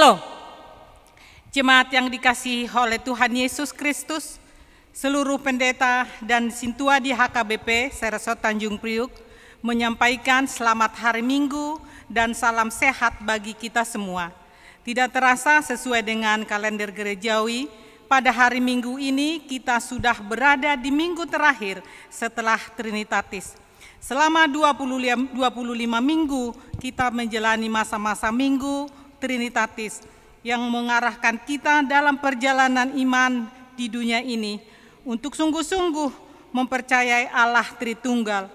Shalom. Jemaat yang dikasihi oleh Tuhan Yesus Kristus, seluruh pendeta dan sintua di HKBP Seresot Tanjung Priuk menyampaikan selamat hari Minggu dan salam sehat bagi kita semua. Tidak terasa sesuai dengan kalender gerejawi, pada hari Minggu ini kita sudah berada di minggu terakhir setelah Trinitatis. Selama 25 minggu kita menjalani masa-masa minggu Trinitatis yang mengarahkan kita dalam perjalanan iman di dunia ini untuk sungguh-sungguh mempercayai Allah Tritunggal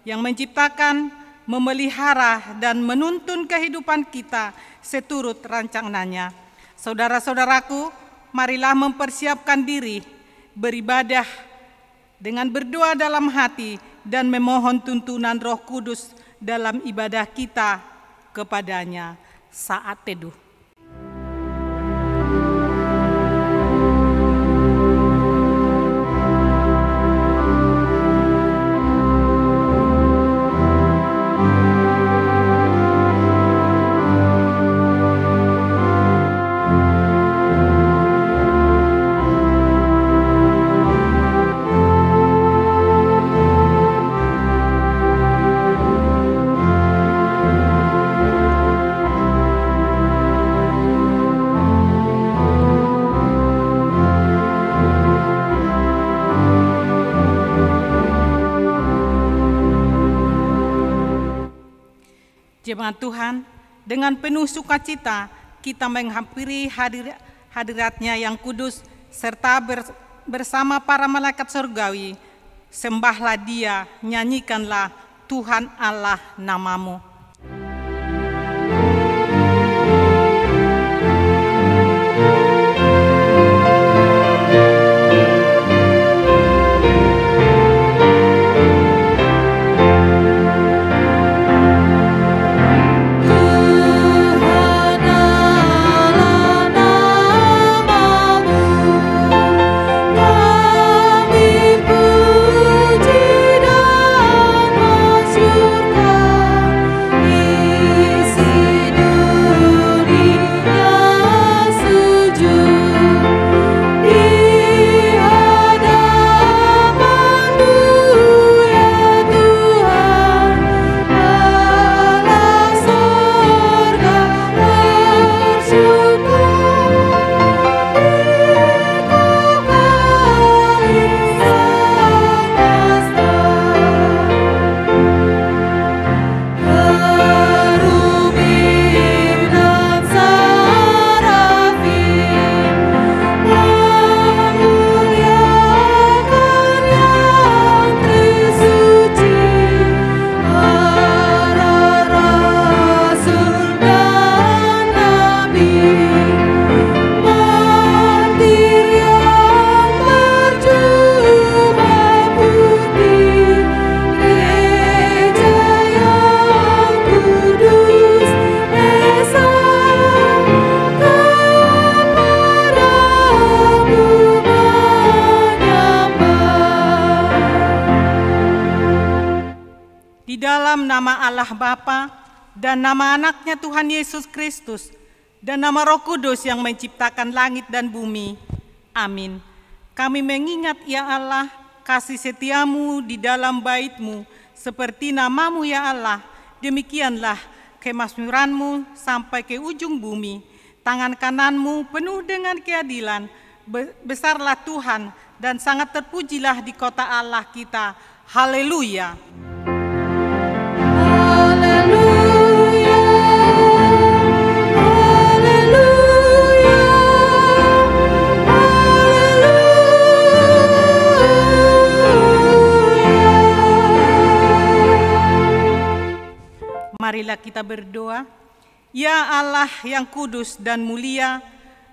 yang menciptakan, memelihara, dan menuntun kehidupan kita seturut rancangannya. Saudara-saudaraku, marilah mempersiapkan diri, beribadah dengan berdoa dalam hati dan memohon tuntunan Roh Kudus dalam ibadah kita kepadanya saat teduh. Jemaat Tuhan, dengan penuh sukacita kita menghampiri hadirat-Nya yang kudus serta bersama para malaikat surgawi. Sembahlah Dia, nyanyikanlah Tuhan Allah namamu. Nama Allah Bapa dan nama anaknya Tuhan Yesus Kristus dan nama Roh Kudus yang menciptakan langit dan bumi. Amin. Kami mengingat ya Allah kasih setiamu di dalam bait-Mu seperti namamu ya Allah. Demikianlah kemakmuranmu sampai ke ujung bumi. Tangan kananmu penuh dengan keadilan. Besarlah Tuhan dan sangat terpujilah di kota Allah kita. Haleluya. Marilah kita berdoa. Ya Allah yang kudus dan mulia,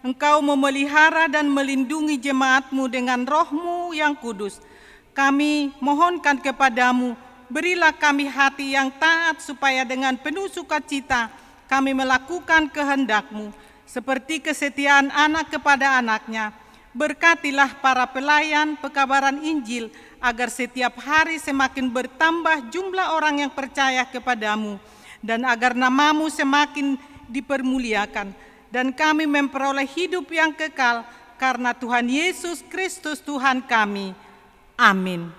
Engkau memelihara dan melindungi jemaat-Mu dengan Roh-Mu yang kudus. Kami mohonkan kepadamu, berilah kami hati yang taat supaya dengan penuh sukacita kami melakukan kehendak-Mu, seperti kesetiaan anak kepada anaknya. Berkatilah para pelayan pekabaran Injil, agar setiap hari semakin bertambah jumlah orang yang percaya kepadamu, dan agar namamu semakin dipermuliakan. dan kami memperoleh hidup yang kekal karena Tuhan Yesus Kristus Tuhan kami. Amin.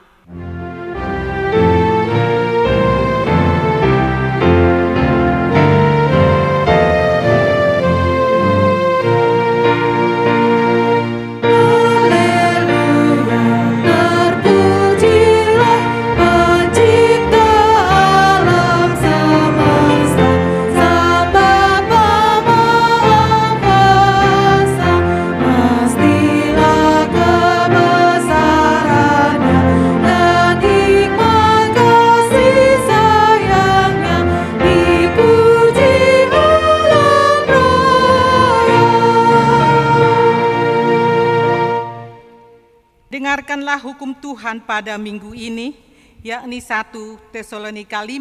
Dengarkanlah hukum Tuhan pada minggu ini, yakni 1 Tesalonika 5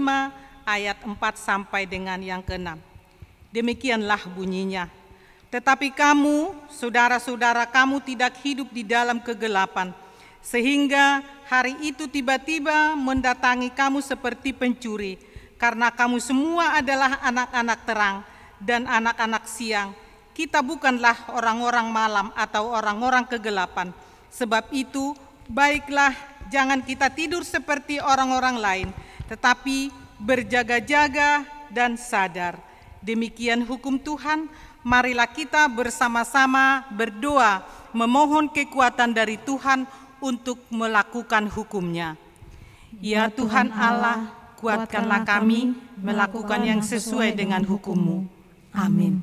ayat 4 sampai dengan yang ke-6. Demikianlah bunyinya. Tetapi kamu, saudara-saudara, kamu tidak hidup di dalam kegelapan, sehingga hari itu tiba-tiba mendatangi kamu seperti pencuri, karena kamu semua adalah anak-anak terang dan anak-anak siang. Kita bukanlah orang-orang malam atau orang-orang kegelapan. Sebab itu, baiklah jangan kita tidur seperti orang-orang lain, tetapi berjaga-jaga dan sadar. Demikian hukum Tuhan, marilah kita bersama-sama berdoa, memohon kekuatan dari Tuhan untuk melakukan hukum-Nya. Ya Tuhan Allah, kuatkanlah kami melakukan yang sesuai dengan hukum-Mu. Amin.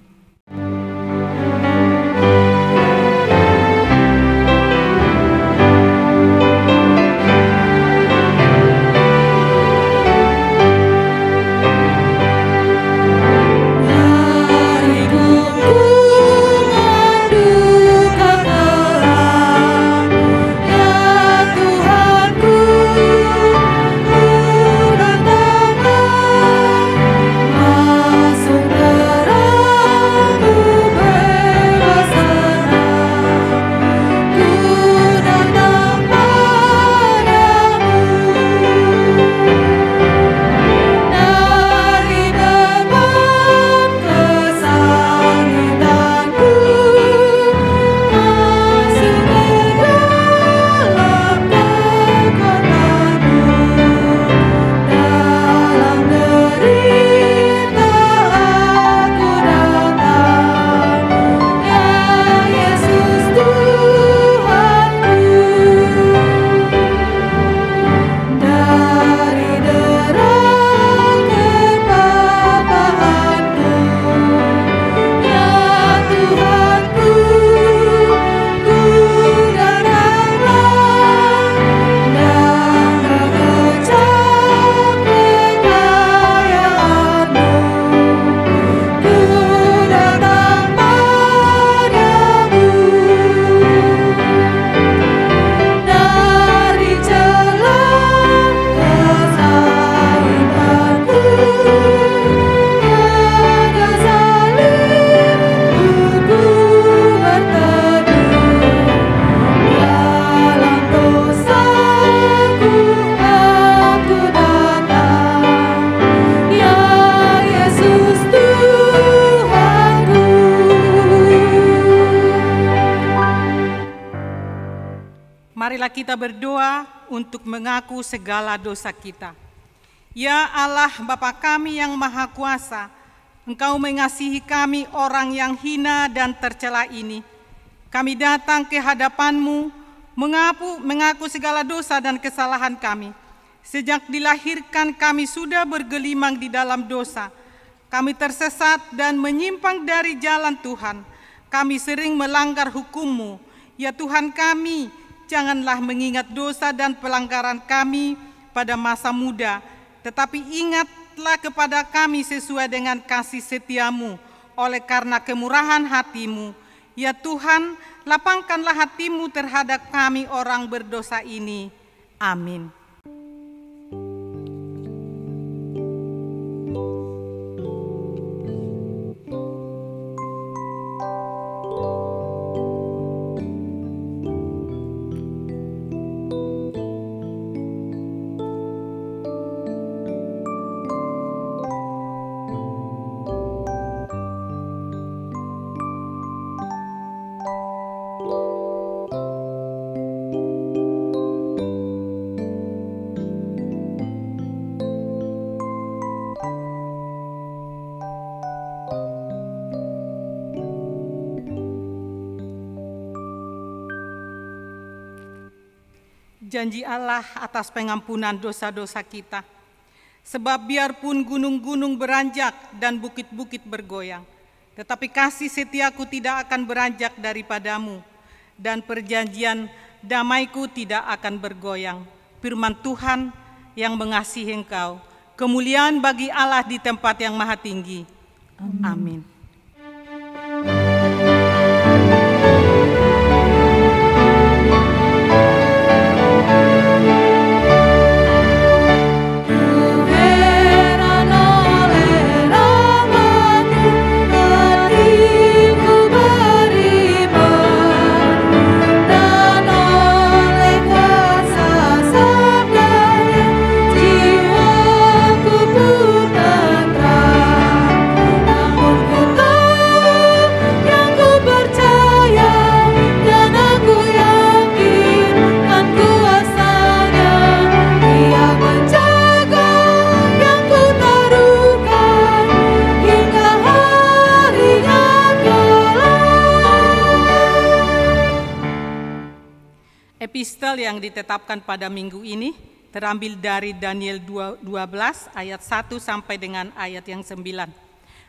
Marilah kita berdoa untuk mengaku segala dosa kita. Ya Allah Bapa kami yang Maha Kuasa, Engkau mengasihi kami orang yang hina dan tercela ini. Kami datang ke hadapan-Mu, mengaku segala dosa dan kesalahan kami. Sejak dilahirkan kami sudah bergelimang di dalam dosa. Kami tersesat dan menyimpang dari jalan Tuhan. Kami sering melanggar hukum-Mu. Ya Tuhan kami, janganlah mengingat dosa dan pelanggaran kami pada masa muda, tetapi ingatlah kepada kami sesuai dengan kasih setia-Mu oleh karena kemurahan hati-Mu. Ya Tuhan, lapangkanlah hati-Mu terhadap kami orang berdosa ini. Amin. janji Allah atas pengampunan dosa-dosa kita. Sebab biarpun gunung-gunung beranjak dan bukit-bukit bergoyang, tetapi kasih setiaku tidak akan beranjak daripadamu, dan perjanjian damaiku tidak akan bergoyang. Firman Tuhan yang mengasihi engkau. Kemuliaan bagi Allah di tempat yang maha tinggi. Amin. Epistel yang ditetapkan pada minggu ini terambil dari Daniel 12 ayat 1 sampai dengan ayat yang 9.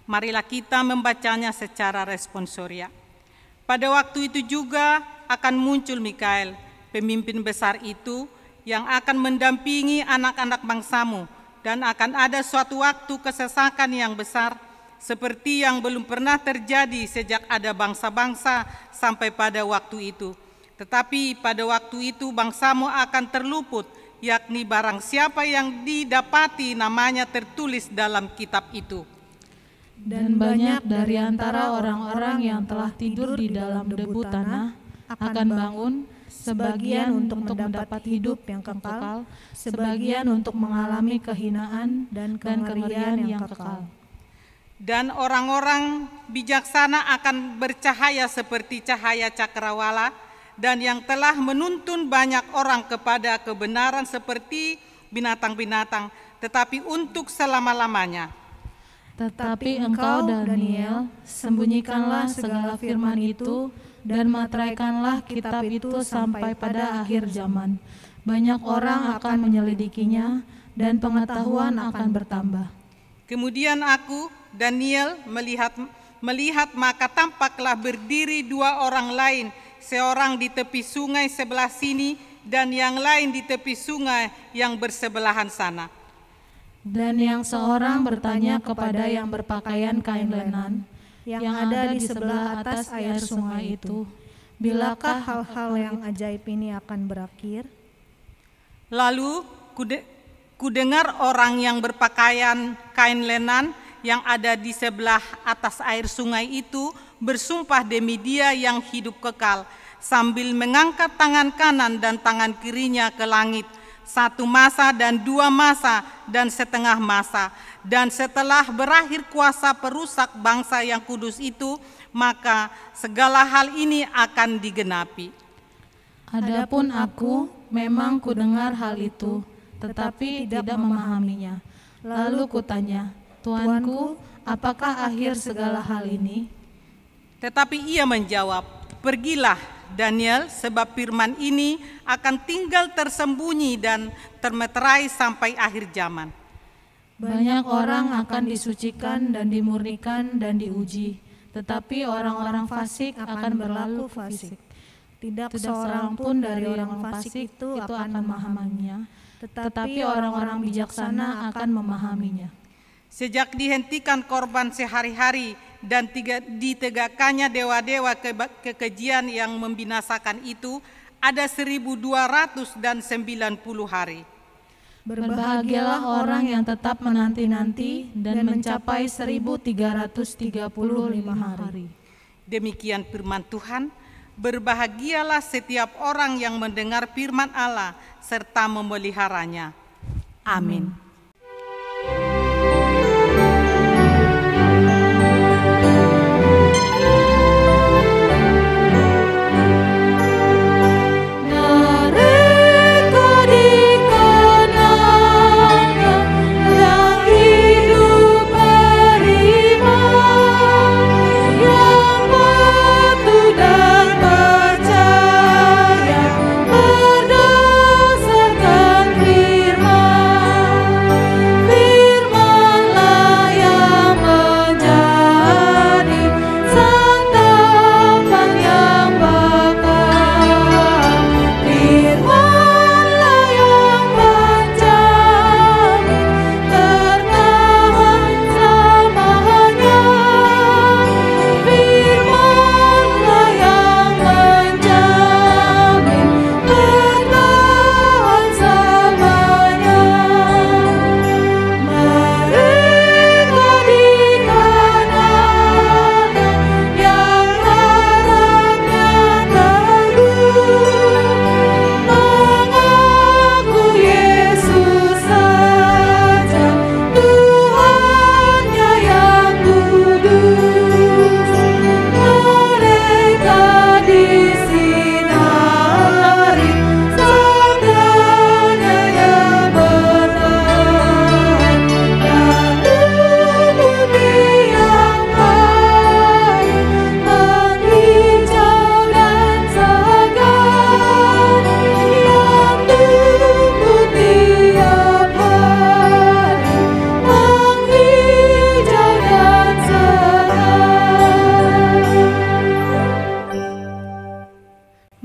Marilah kita membacanya secara responsoria. Pada waktu itu juga akan muncul Mikael, pemimpin besar itu, yang akan mendampingi anak-anak bangsamu, dan akan ada suatu waktu kesesakan yang besar, seperti yang belum pernah terjadi sejak ada bangsa-bangsa sampai pada waktu itu. Tetapi pada waktu itu bangsamu akan terluput, yakni barang siapa yang didapati namanya tertulis dalam kitab itu. Dan banyak dari antara orang-orang yang telah tidur di dalam debu tanah akan bangun, sebagian untuk mendapat hidup yang kekal, sebagian untuk mengalami kehinaan dan kengerian yang kekal. Dan orang-orang bijaksana akan bercahaya seperti cahaya cakrawala, dan yang telah menuntun banyak orang kepada kebenaran seperti binatang-binatang, tetapi untuk selama-lamanya. Tetapi engkau, Daniel, sembunyikanlah segala firman itu dan materaikanlah kitab itu sampai pada akhir zaman. Banyak orang akan menyelidikinya dan pengetahuan akan bertambah. Kemudian aku, Daniel, melihat maka tampaklah berdiri dua orang lain, seorang di tepi sungai sebelah sini dan yang lain di tepi sungai yang bersebelahan sana. Dan yang seorang bertanya kepada yang berpakaian kain lenan yang ada di sebelah atas air sungai itu, bilakah hal-hal yang ajaib ini akan berakhir? Lalu kudengar orang yang berpakaian kain lenan yang ada di sebelah atas air sungai itu bersumpah demi Dia yang hidup kekal, sambil mengangkat tangan kanan dan tangan kirinya ke langit, 1 masa dan 2 masa dan setengah masa. Dan setelah berakhir kuasa perusak bangsa yang kudus itu, maka segala hal ini akan digenapi. Adapun aku memang kudengar hal itu, tetapi tidak memahaminya. Lalu kutanya, Tuanku, apakah akhir segala hal ini? Tetapi ia menjawab, pergilah Daniel, sebab firman ini akan tinggal tersembunyi dan termeterai sampai akhir zaman. Banyak orang akan disucikan dan dimurnikan dan diuji, tetapi orang-orang fasik akan berlaku fasik. Tidak seorang pun dari orang fasik itu akan memahaminya, tetapi orang-orang bijaksana akan memahaminya. Sejak dihentikan korban sehari-hari dan ditegakkannya dewa-dewa kekejian yang membinasakan itu, ada 1.290 hari. Berbahagialah orang yang tetap menanti-nanti dan mencapai 1.335 hari. Demikian firman Tuhan. Berbahagialah setiap orang yang mendengar firman Allah serta memeliharanya. Amin. Berdosa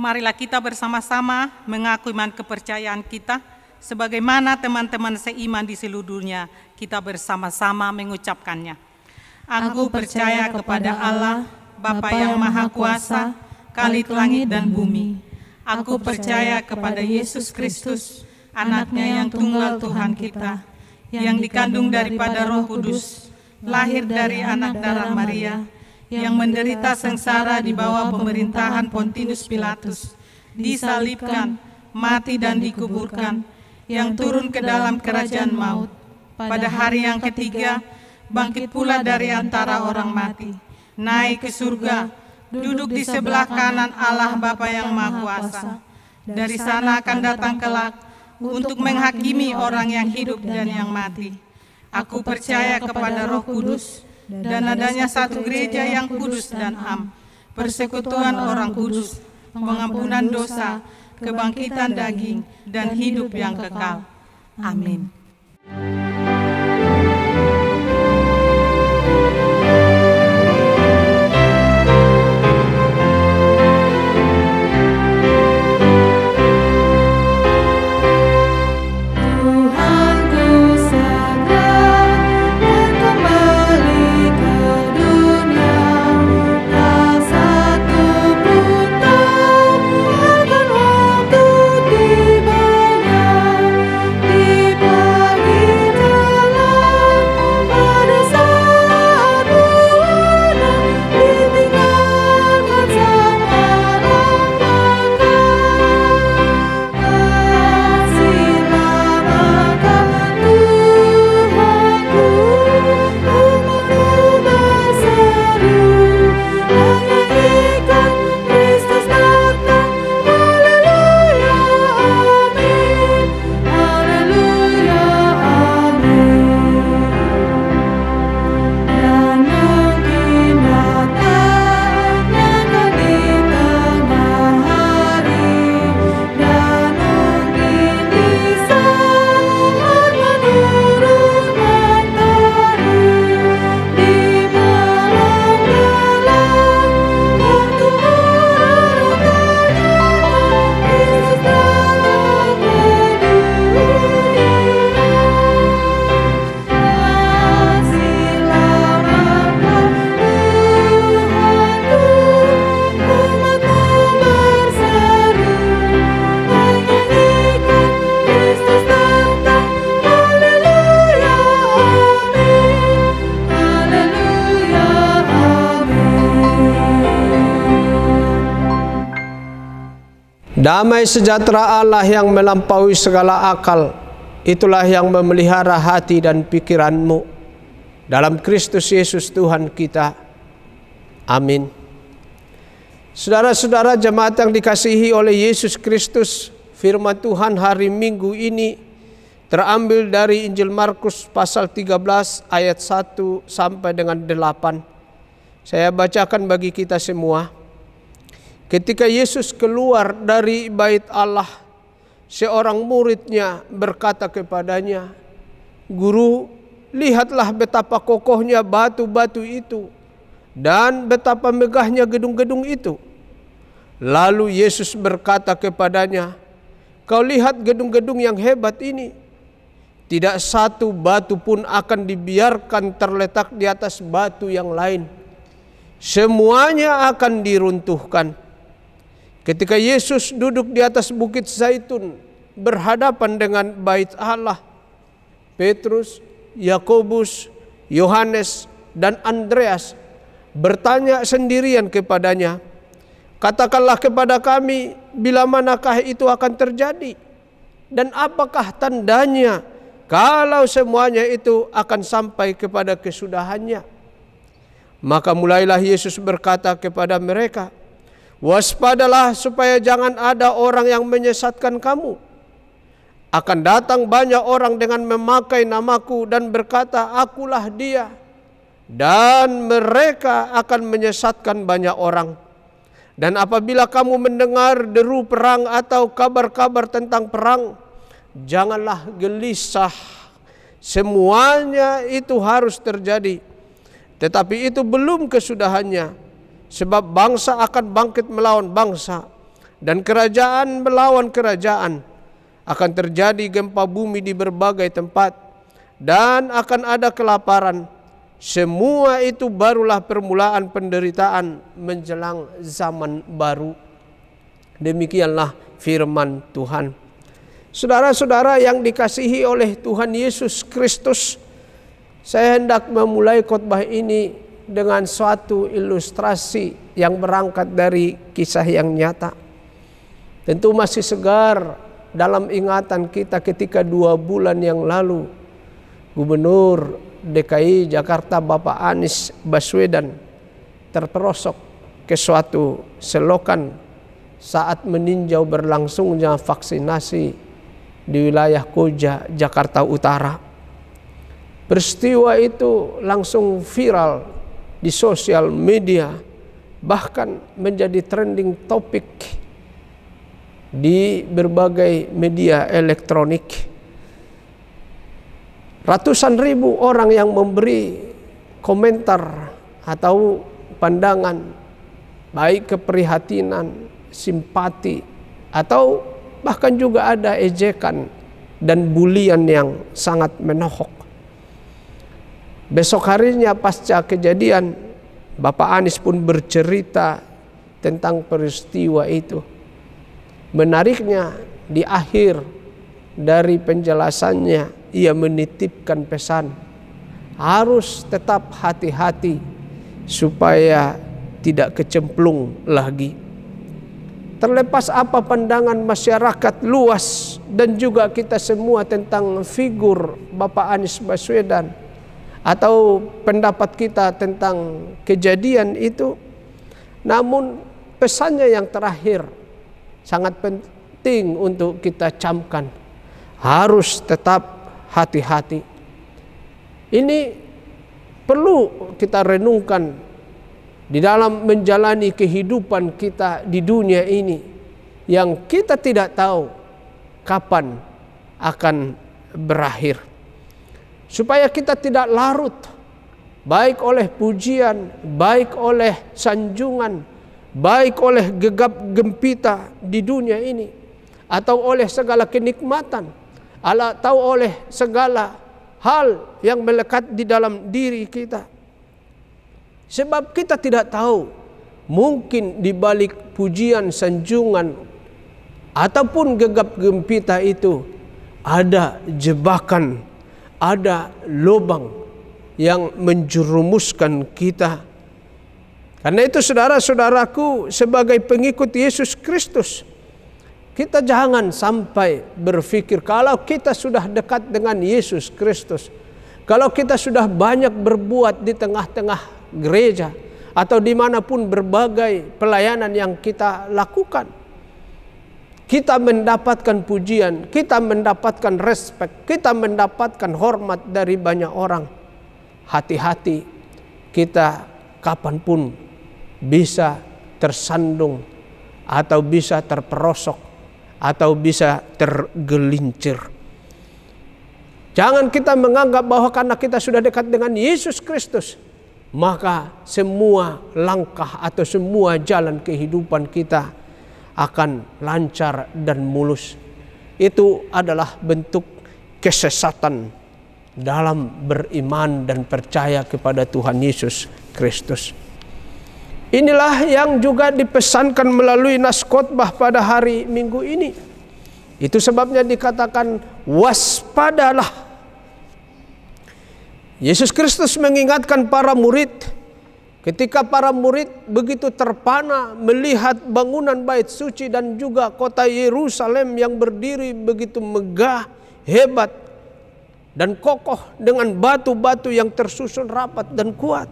marilah kita bersama-sama mengakui iman kepercayaan kita, sebagaimana teman-teman seiman di seluruh dunia, kita bersama-sama mengucapkannya. Aku percaya kepada Allah, Bapa yang Maha Kuasa, Khalik langit dan bumi. Aku percaya kepada Yesus Kristus, Anaknya yang tunggal Tuhan kita, yang dikandung daripada Roh Kudus, lahir dari anak darah Maria, yang menderita sengsara di bawah pemerintahan Pontius Pilatus, disalibkan, mati dan dikuburkan, yang turun ke dalam kerajaan maut. Pada hari yang ketiga, bangkit pula dari antara orang mati, naik ke surga, duduk di sebelah kanan Allah Bapa yang Maha Kuasa. Dari sana akan datang kelak untuk menghakimi orang yang hidup dan yang mati. Aku percaya kepada Roh Kudus dan adanya satu gereja yang kudus dan am, persekutuan orang kudus, pengampunan dosa, kebangkitan daging, dan hidup yang kekal. Amin. Damai sejahtera Allah yang melampaui segala akal, itulah yang memelihara hati dan pikiranmu dalam Kristus Yesus Tuhan kita. Amin. Saudara-saudara jemaat yang dikasihi oleh Yesus Kristus, firman Tuhan hari Minggu ini terambil dari Injil Markus pasal 13 ayat 1 sampai dengan 8. Saya bacakan bagi kita semua. Ketika Yesus keluar dari bait Allah, seorang muridnya berkata kepadanya, "Guru, lihatlah betapa kokohnya batu-batu itu dan betapa megahnya gedung-gedung itu." Lalu Yesus berkata kepadanya, "Kau lihat gedung-gedung yang hebat ini? Tidak satu batu pun akan dibiarkan terletak di atas batu yang lain. Semuanya akan diruntuhkan." Ketika Yesus duduk di atas bukit Zaitun berhadapan dengan bait Allah, Petrus, Yakobus, Yohanes, dan Andreas bertanya sendirian kepadanya, "Katakanlah kepada kami, bila manakah itu akan terjadi? Dan apakah tandanya kalau semuanya itu akan sampai kepada kesudahannya?" Maka mulailah Yesus berkata kepada mereka, "Waspadalah supaya jangan ada orang yang menyesatkan kamu. Akan datang banyak orang dengan memakai namaku dan berkata, 'Akulah dia.' Dan mereka akan menyesatkan banyak orang. Dan apabila kamu mendengar deru perang atau kabar-kabar tentang perang, janganlah gelisah. Semuanya itu harus terjadi, tetapi itu belum kesudahannya. Sebab bangsa akan bangkit melawan bangsa, dan kerajaan melawan kerajaan. Akan terjadi gempa bumi di berbagai tempat dan akan ada kelaparan. Semua itu barulah permulaan penderitaan menjelang zaman baru. Demikianlah firman Tuhan. Saudara-saudara yang dikasihi oleh Tuhan Yesus Kristus, saya hendak memulai khotbah ini dengan suatu ilustrasi yang berangkat dari kisah yang nyata. Tentu masih segar dalam ingatan kita ketika 2 bulan yang lalu Gubernur DKI Jakarta Bapak Anies Baswedan terperosok ke suatu selokan saat meninjau berlangsungnya vaksinasi di wilayah Koja, Jakarta Utara. Peristiwa itu langsung viral di sosial media, bahkan menjadi trending topik di berbagai media elektronik. Ratusan ribu orang yang memberi komentar atau pandangan, baik keprihatinan, simpati, atau bahkan juga ada ejekan dan bulian yang sangat menohok. Besok harinya pasca kejadian, Bapak Anies pun bercerita tentang peristiwa itu. Menariknya, di akhir dari penjelasannya ia menitipkan pesan, harus tetap hati-hati supaya tidak kecemplung lagi. Terlepas apa pandangan masyarakat luas dan juga kita semua tentang figur Bapak Anies Baswedan atau pendapat kita tentang kejadian itu, namun pesannya yang terakhir sangat penting untuk kita camkan, harus tetap hati-hati. Ini perlu kita renungkan di dalam menjalani kehidupan kita di dunia ini yang kita tidak tahu kapan akan berakhir. Supaya kita tidak larut baik oleh pujian, baik oleh sanjungan, baik oleh gegap gempita di dunia ini, atau oleh segala kenikmatan, atau oleh segala hal yang melekat di dalam diri kita. Sebab kita tidak tahu, mungkin di balik pujian, sanjungan, ataupun gegap gempita itu ada jebakan, ada lubang yang menjerumuskan kita. Karena itu saudara-saudaraku, sebagai pengikut Yesus Kristus, kita jangan sampai berpikir kalau kita sudah dekat dengan Yesus Kristus, kalau kita sudah banyak berbuat di tengah-tengah gereja atau dimanapun berbagai pelayanan yang kita lakukan, kita mendapatkan pujian, kita mendapatkan respek, kita mendapatkan hormat dari banyak orang. Hati-hati, kita kapanpun bisa tersandung atau bisa terperosok atau bisa tergelincir. Jangan kita menganggap bahwa karena kita sudah dekat dengan Yesus Kristus, maka semua langkah atau semua jalan kehidupan kita akan lancar dan mulus. Itu adalah bentuk kesesatan dalam beriman dan percaya kepada Tuhan Yesus Kristus. Inilah yang juga dipesankan melalui nas khotbah pada hari Minggu ini. Itu sebabnya dikatakan waspadalah. Yesus Kristus mengingatkan para murid ketika para murid begitu terpana melihat bangunan bait suci dan juga kota Yerusalem yang berdiri begitu megah, hebat, dan kokoh dengan batu-batu yang tersusun rapat dan kuat.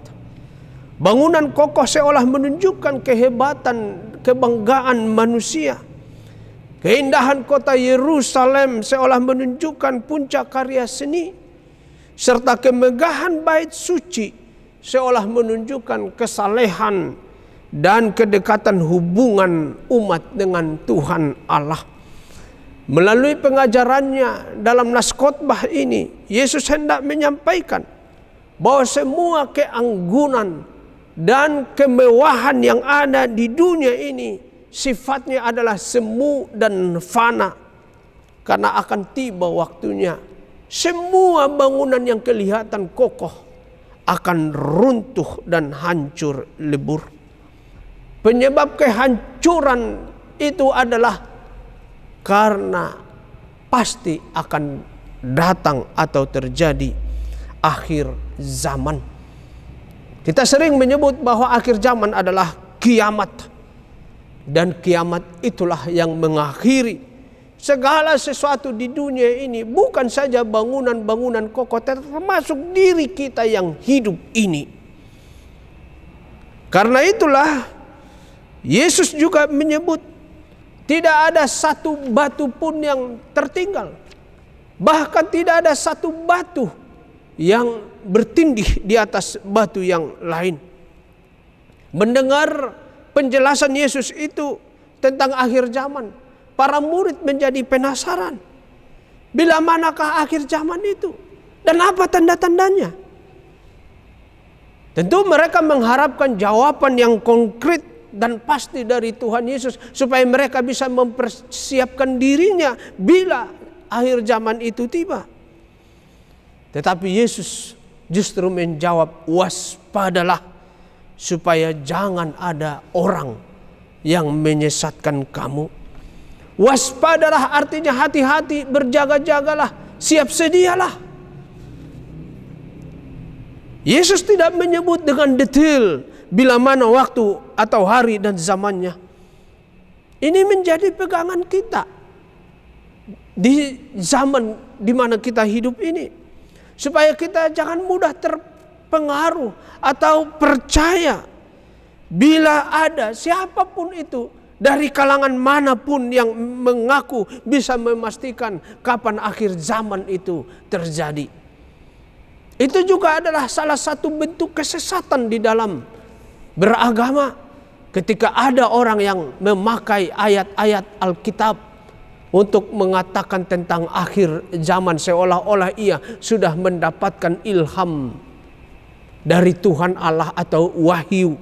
Bangunan kokoh seolah menunjukkan kehebatan, kebanggaan manusia. Keindahan kota Yerusalem seolah menunjukkan puncak karya seni. Serta kemegahan bait suci seolah menunjukkan kesalehan dan kedekatan hubungan umat dengan Tuhan Allah. Melalui pengajarannya dalam nas khotbah ini, Yesus hendak menyampaikan bahwa semua keanggunan dan kemewahan yang ada di dunia ini sifatnya adalah semu dan fana. Karena akan tiba waktunya semua bangunan yang kelihatan kokoh akan runtuh dan hancur lebur. Penyebab kehancuran itu adalah karena pasti akan datang atau terjadi akhir zaman. Kita sering menyebut bahwa akhir zaman adalah kiamat. Dan kiamat itulah yang mengakhiri segala sesuatu di dunia ini. Bukan saja bangunan-bangunan kokoh, termasuk diri kita yang hidup ini. Karena itulah Yesus juga menyebut tidak ada satu batu pun yang tertinggal. Bahkan tidak ada satu batu yang bertindih di atas batu yang lain. Mendengar penjelasan Yesus itu tentang akhir zaman, para murid menjadi penasaran. Bila manakah akhir zaman itu? Dan apa tanda-tandanya? Tentu mereka mengharapkan jawaban yang konkret dan pasti dari Tuhan Yesus, supaya mereka bisa mempersiapkan dirinya bila akhir zaman itu tiba. Tetapi Yesus justru menjawab, waspadalah supaya jangan ada orang yang menyesatkan kamu. Waspadalah artinya hati-hati, berjaga-jagalah, siap sedialah. Yesus tidak menyebut dengan detail bila mana waktu atau hari dan zamannya. Ini menjadi pegangan kita di zaman di mana kita hidup ini, supaya kita jangan mudah terpengaruh atau percaya bila ada siapapun itu dari kalangan manapun yang mengaku bisa memastikan kapan akhir zaman itu terjadi. Itu juga adalah salah satu bentuk kesesatan di dalam beragama, ketika ada orang yang memakai ayat-ayat Alkitab untuk mengatakan tentang akhir zaman, seolah-olah ia sudah mendapatkan ilham dari Tuhan Allah atau wahyu.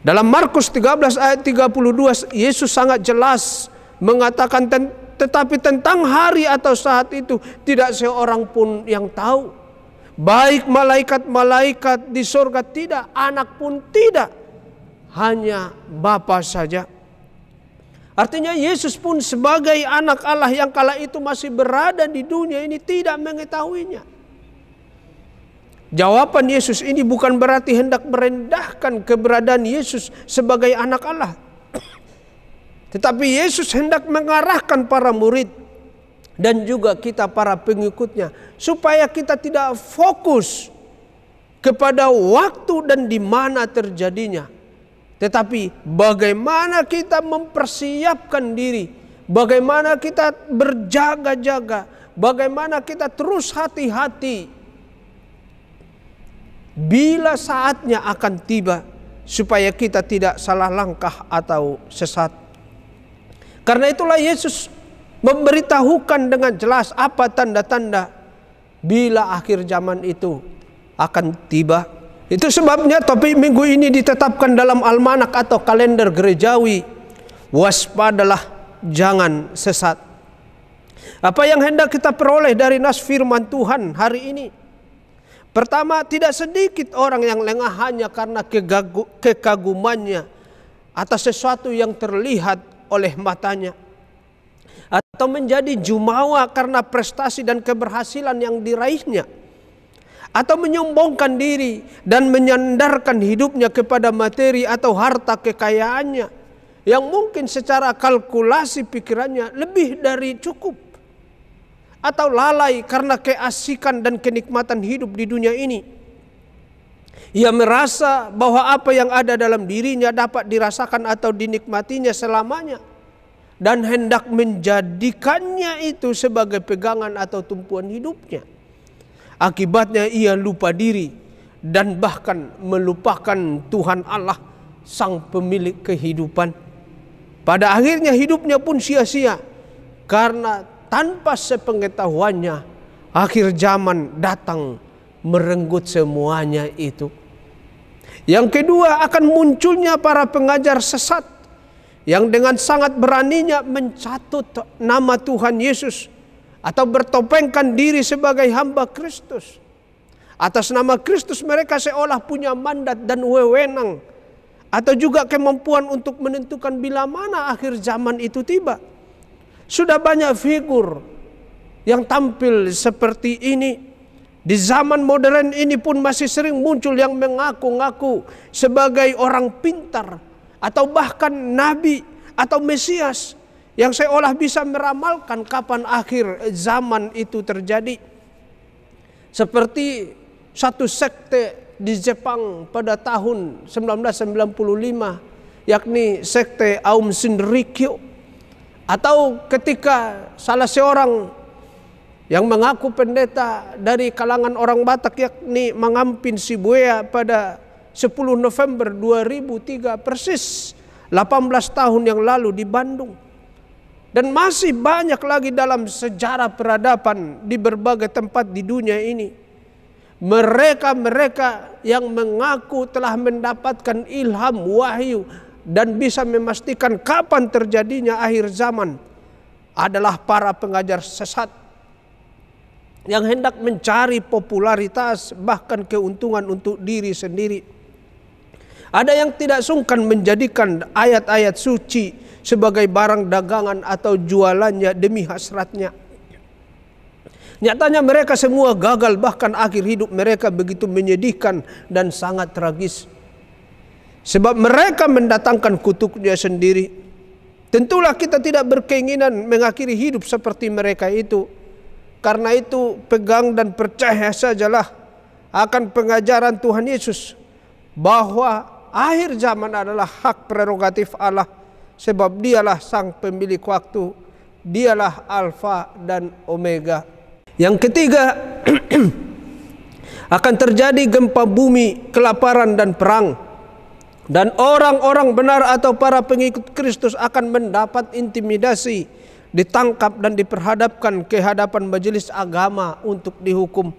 Dalam Markus 13 ayat 32, Yesus sangat jelas mengatakan, tetapi tentang hari atau saat itu tidak seorang pun yang tahu. Baik malaikat-malaikat di surga tidak, anak pun tidak, hanya Bapa saja. Artinya Yesus pun sebagai anak Allah yang kala itu masih berada di dunia ini tidak mengetahuinya. Jawaban Yesus ini bukan berarti hendak merendahkan keberadaan Yesus sebagai anak Allah. Tetapi Yesus hendak mengarahkan para murid dan juga kita para pengikutnya, supaya kita tidak fokus kepada waktu dan di mana terjadinya, tetapi bagaimana kita mempersiapkan diri, bagaimana kita berjaga-jaga, bagaimana kita terus hati-hati bila saatnya akan tiba, supaya kita tidak salah langkah atau sesat. Karena itulah Yesus memberitahukan dengan jelas apa tanda-tanda bila akhir zaman itu akan tiba. Itu sebabnya topik minggu ini ditetapkan dalam almanak atau kalender gerejawi. Waspadalah, jangan sesat. Apa yang hendak kita peroleh dari nas firman Tuhan hari ini? Pertama, tidak sedikit orang yang lengah hanya karena kekagumannya atas sesuatu yang terlihat oleh matanya, atau menjadi jumawa karena prestasi dan keberhasilan yang diraihnya, atau menyombongkan diri dan menyandarkan hidupnya kepada materi atau harta kekayaannya yang mungkin secara kalkulasi pikirannya lebih dari cukup, atau lalai karena keasikan dan kenikmatan hidup di dunia ini. Ia merasa bahwa apa yang ada dalam dirinya dapat dirasakan atau dinikmatinya selamanya, dan hendak menjadikannya itu sebagai pegangan atau tumpuan hidupnya. Akibatnya ia lupa diri dan bahkan melupakan Tuhan Allah, sang pemilik kehidupan. Pada akhirnya hidupnya pun sia-sia, karena tanpa sepengetahuannya akhir zaman datang merenggut semuanya itu. Yang kedua, akan munculnya para pengajar sesat yang dengan sangat beraninya mencatut nama Tuhan Yesus atau bertopengkan diri sebagai hamba Kristus. Atas nama Kristus mereka seolah punya mandat dan wewenang atau juga kemampuan untuk menentukan bila mana akhir zaman itu tiba. Sudah banyak figur yang tampil seperti ini. Di zaman modern ini pun masih sering muncul yang mengaku-ngaku sebagai orang pintar atau bahkan nabi atau Mesias yang seolah bisa meramalkan kapan akhir zaman itu terjadi. Seperti satu sekte di Jepang pada tahun 1995, yakni sekte Aum Shinrikyo. Atau ketika salah seorang yang mengaku pendeta dari kalangan orang Batak, yakni Mangampin Sibuya, pada 10 November 2003, persis 18 tahun yang lalu di Bandung. Dan masih banyak lagi dalam sejarah peradaban di berbagai tempat di dunia ini. Mereka-mereka yang mengaku telah mendapatkan ilham wahyu dan bisa memastikan kapan terjadinya akhir zaman adalah para pengajar sesat yang hendak mencari popularitas bahkan keuntungan untuk diri sendiri. Ada yang tidak sungkan menjadikan ayat-ayat suci sebagai barang dagangan atau jualannya demi hasratnya. Nyatanya mereka semua gagal, bahkan akhir hidup mereka begitu menyedihkan dan sangat tragis. Sebab mereka mendatangkan kutuknya sendiri. Tentulah kita tidak berkeinginan mengakhiri hidup seperti mereka itu. Karena itu pegang dan percaya sajalah akan pengajaran Tuhan Yesus bahwa akhir zaman adalah hak prerogatif Allah, sebab dialah sang pemilik waktu, dialah Alfa dan Omega. Yang ketiga, akan terjadi gempa bumi, kelaparan dan perang. Dan orang-orang benar atau para pengikut Kristus akan mendapat intimidasi, ditangkap dan diperhadapkan ke hadapan majelis agama untuk dihukum.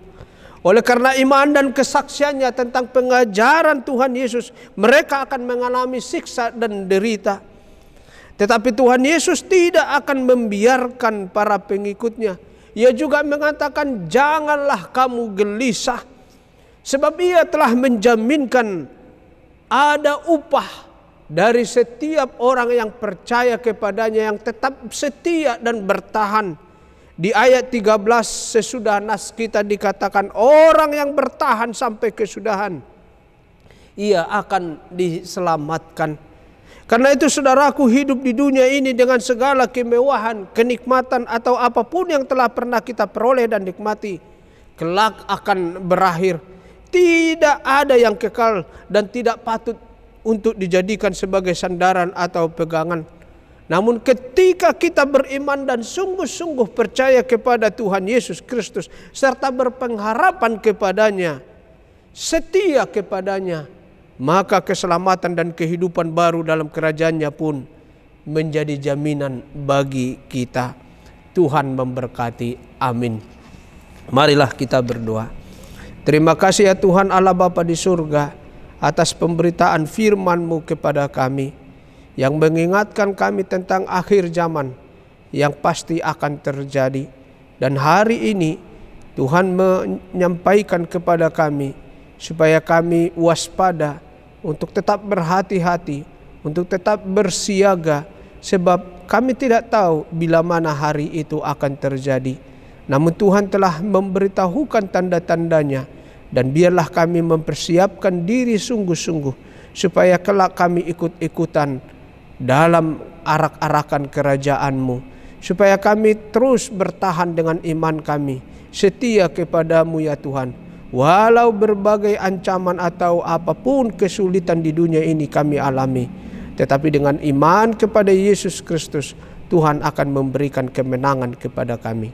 Oleh karena iman dan kesaksiannya tentang pengajaran Tuhan Yesus, mereka akan mengalami siksa dan derita. Tetapi Tuhan Yesus tidak akan membiarkan para pengikutnya. Ia juga mengatakan, janganlah kamu gelisah, sebab ia telah menjaminkan ada upah dari setiap orang yang percaya kepadanya, yang tetap setia dan bertahan. Di ayat 13 sesudah nas kita dikatakan, orang yang bertahan sampai kesudahan, ia akan diselamatkan. Karena itu saudaraku, hidup di dunia ini dengan segala kemewahan, kenikmatan atau apapun yang telah pernah kita peroleh dan nikmati, kelak akan berakhir. Tidak ada yang kekal dan tidak patut untuk dijadikan sebagai sandaran atau pegangan. Namun ketika kita beriman dan sungguh-sungguh percaya kepada Tuhan Yesus Kristus serta berpengharapan kepadanya, setia kepadanya, maka keselamatan dan kehidupan baru dalam kerajaannya pun menjadi jaminan bagi kita. Tuhan memberkati. Amin. Marilah kita berdoa. Terima kasih ya Tuhan Allah Bapa di surga atas pemberitaan firman-Mu kepada kami yang mengingatkan kami tentang akhir zaman yang pasti akan terjadi. Dan hari ini Tuhan menyampaikan kepada kami supaya kami waspada untuk tetap berhati-hati, untuk tetap bersiaga, sebab kami tidak tahu bila mana hari itu akan terjadi. Namun Tuhan telah memberitahukan tanda-tandanya, dan biarlah kami mempersiapkan diri sungguh-sungguh supaya kelak kami ikut-ikutan dalam arak-arakan kerajaan-Mu, supaya kami terus bertahan dengan iman kami, setia kepada-Mu ya Tuhan. Walau berbagai ancaman atau apapun kesulitan di dunia ini kami alami, tetapi dengan iman kepada Yesus Kristus, Tuhan akan memberikan kemenangan kepada kami.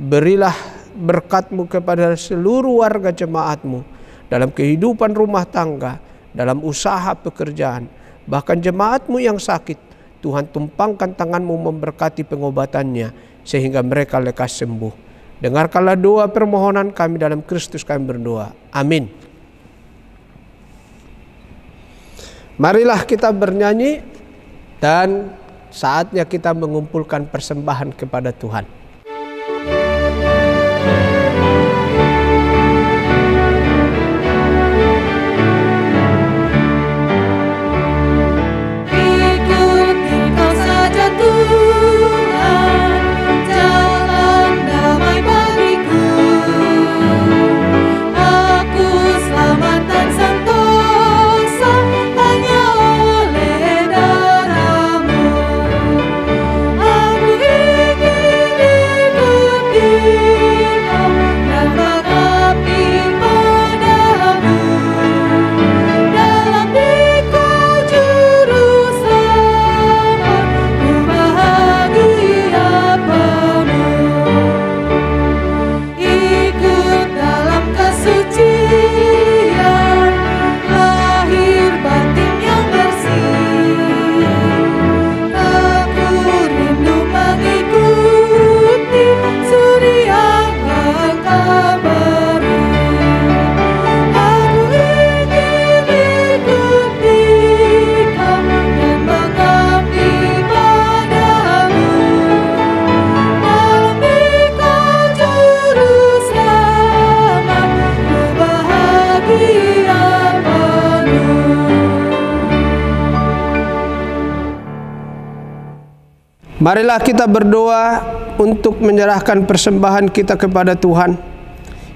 Berilah berkat-Mu kepada seluruh warga jemaat-Mu dalam kehidupan rumah tangga, dalam usaha pekerjaan, bahkan jemaat-Mu yang sakit. Tuhan tumpangkan tangan-Mu memberkati pengobatannya sehingga mereka lekas sembuh. Dengarkanlah doa permohonan kami dalam Kristus kami berdoa. Amin. Marilah kita bernyanyi Dan saatnya kita mengumpulkan persembahan kepada Tuhan. Marilah kita berdoa untuk menyerahkan persembahan kita kepada Tuhan.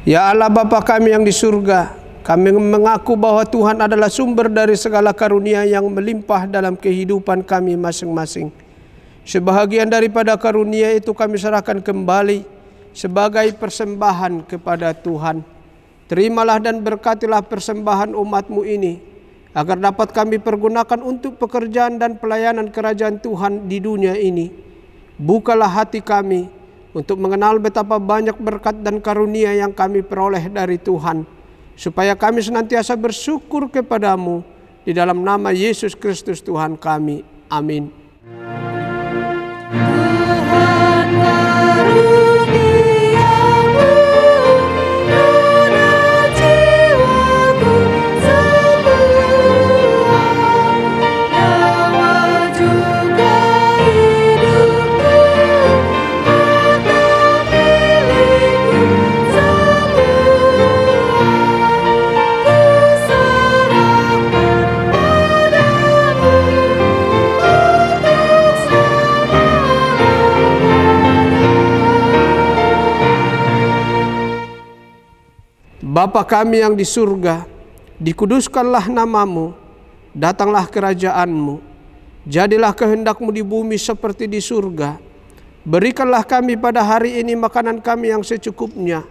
Ya Allah Bapa kami yang di surga, kami mengaku bahwa Tuhan adalah sumber dari segala karunia yang melimpah dalam kehidupan kami masing-masing. Sebahagian daripada karunia itu kami serahkan kembali sebagai persembahan kepada Tuhan. Terimalah dan berkatilah persembahan umat-Mu ini, agar dapat kami pergunakan untuk pekerjaan dan pelayanan kerajaan Tuhan di dunia ini. Bukalah hati kami untuk mengenal betapa banyak berkat dan karunia yang kami peroleh dari Tuhan, supaya kami senantiasa bersyukur kepadamu. Di dalam nama Yesus Kristus Tuhan kami. Amin. Bapa kami yang di surga, dikuduskanlah namamu, datanglah kerajaanmu, jadilah kehendak-Mu di bumi seperti di surga. Berikanlah kami pada hari ini makanan kami yang secukupnya,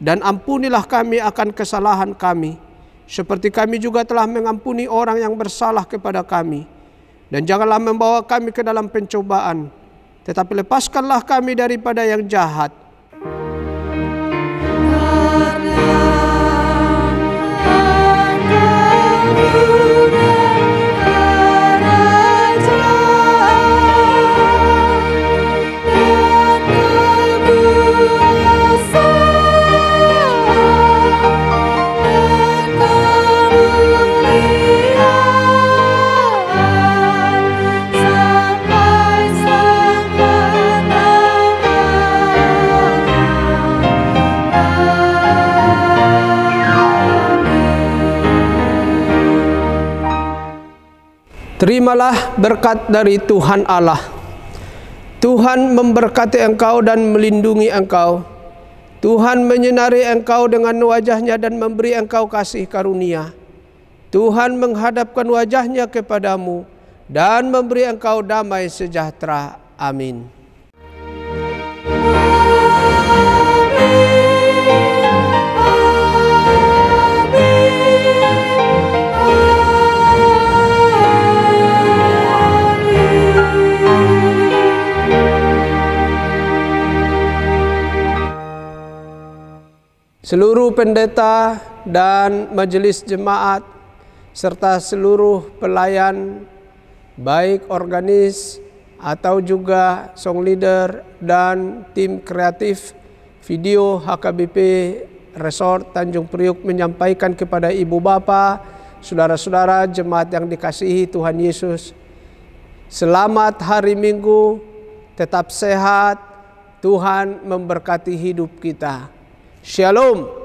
dan ampunilah kami akan kesalahan kami, seperti kami juga telah mengampuni orang yang bersalah kepada kami. Dan janganlah membawa kami ke dalam pencobaan, tetapi lepaskanlah kami daripada yang jahat. Terimalah berkat dari Tuhan Allah. Tuhan memberkati engkau dan melindungi engkau. Tuhan menyinari engkau dengan wajah-Nya dan memberi engkau kasih karunia. Tuhan menghadapkan wajah-Nya kepadamu dan memberi engkau damai sejahtera. Amin. Seluruh pendeta dan majelis jemaat serta seluruh pelayan, baik organis atau juga song leader dan tim kreatif video HKBP Resort Tanjung Priuk menyampaikan kepada ibu bapa, saudara-saudara jemaat yang dikasihi Tuhan Yesus, Selamat hari Minggu, tetap sehat, Tuhan memberkati hidup kita. Shalom.